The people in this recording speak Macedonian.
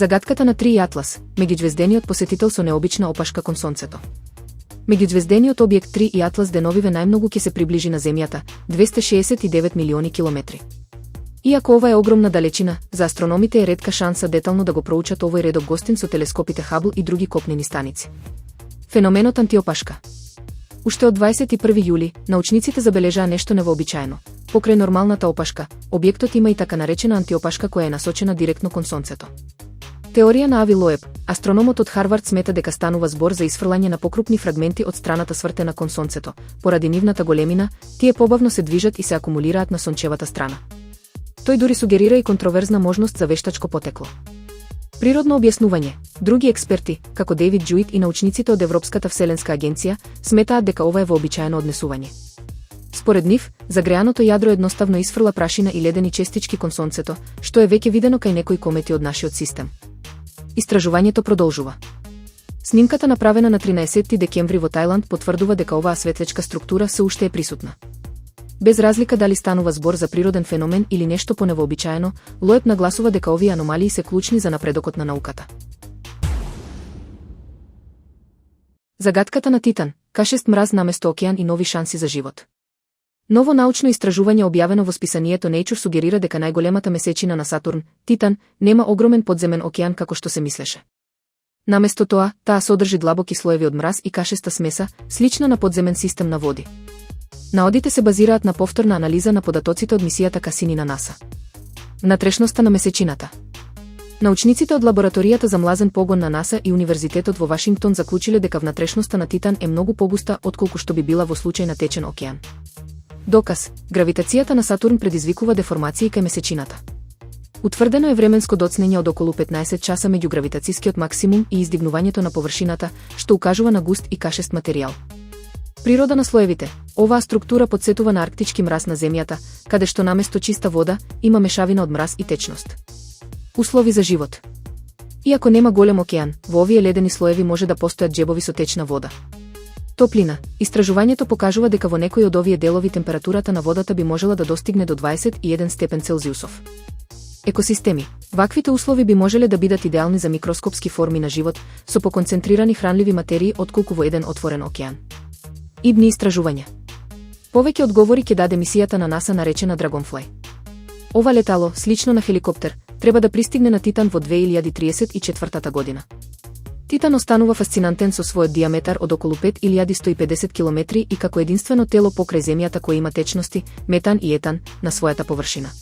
Загадката на 3 Атлас, меѓузвездениот посетител со необична опашка кон сонцето. Меѓузвездениот објект 3 и Атлас деновиве најмногу ќе се приближи на Земјата, 269 милиони километри. Иако ова е огромна далечина, за астрономите е ретка шанса детално да го проучат овој редок гостин со телескопите Хабл и други копнени станици. Феноменот антиопашка. Уште од 21 јули, научниците забележаа нешто невообичаено. Покрај нормалната опашка, објектот има и така наречена антиопашка која е насочена директно кон сонцето. Теорија на Ави Лоеб, астрономот од Харвард смета дека станува збор за исфрлање на покрупни фрагменти од страната свртена кон сонцето. Поради нивната големина, тие побавно се движат и се акумулираат на сончевата страна. Тој дури сугерира и контроверзна можност за вештачко потекло. Природно објаснување. Други експерти, како Дейвид Джуит и научниците од Европската вселенска агенција, сметаат дека ова е вообичаено однесување. Според нив, загреаното јадро едноставно исфрла прашина и ледени честички кон сонцето, што е веќе видено кај некои комети од нашиот систем. Истражувањето продолжува. Снимката направена на 13 декември во Тајланд потврдува дека оваа светлечка структура се уште е присутна. Без разлика дали станува збор за природен феномен или нешто поневообичаено, Лоеб нагласува дека овие аномалии се клучни за напредокот на науката. Загадката на Титан, К6 мраз наместо океан и нови шанси за живот. Ново научно истражување објавено во списанието Nature сугерира дека најголемата месечина на Сатурн, Титан, нема огромен подземен океан како што се мислеше. Наместо тоа, таа содржи длабоки слоеви од мраз и К6 смеса, слична на подземен систем на води. Наодите се базираат на повторна анализа на податоците од мисијата Касини на НАСА. Внатрешноста на месечината. Научниците од лабораторијата за млазен погон на НАСА и Универзитетот во Вашингтон заклучиле дека внатрешноста на Титан е многу погуста отколку што би била во случај на течен океан. Доказ: гравитацијата на Сатурн предизвикува деформации кај месечината. Утврдено е временско доцнење од околу 15 часа меѓу гравитацискиот максимум и издигнувањето на површината, што укажува на густ и К6 материјал. Природа на слоевите. Оваа структура подсетува на арктички мраз на Земјата, каде што наместо чиста вода, има мешавина од мраз и течност. Услови за живот. Иако нема голем океан, во овие ледени слоеви може да постојат џебови со течна вода. Топлина. Истражувањето покажува дека во некои од овие делови температурата на водата би можела да достигне до 21 степен Целзиусов. Екосистеми. Ваквите услови би можеле да бидат идеални за микроскопски форми на живот, со поконцентрирани хранливи материи отколку во еден отворен океан. Идни истражувања. Повеќе одговори ќе даде мисијата на НАСА наречена Dragonfly. Ова летало, слично на хеликоптер, треба да пристигне на Титан во 2034 година. Титан останува фасцинантен со својот диаметар од околу 5150 км и како единствено тело покрај Земјата кој има течности, метан и етан, на својата површина.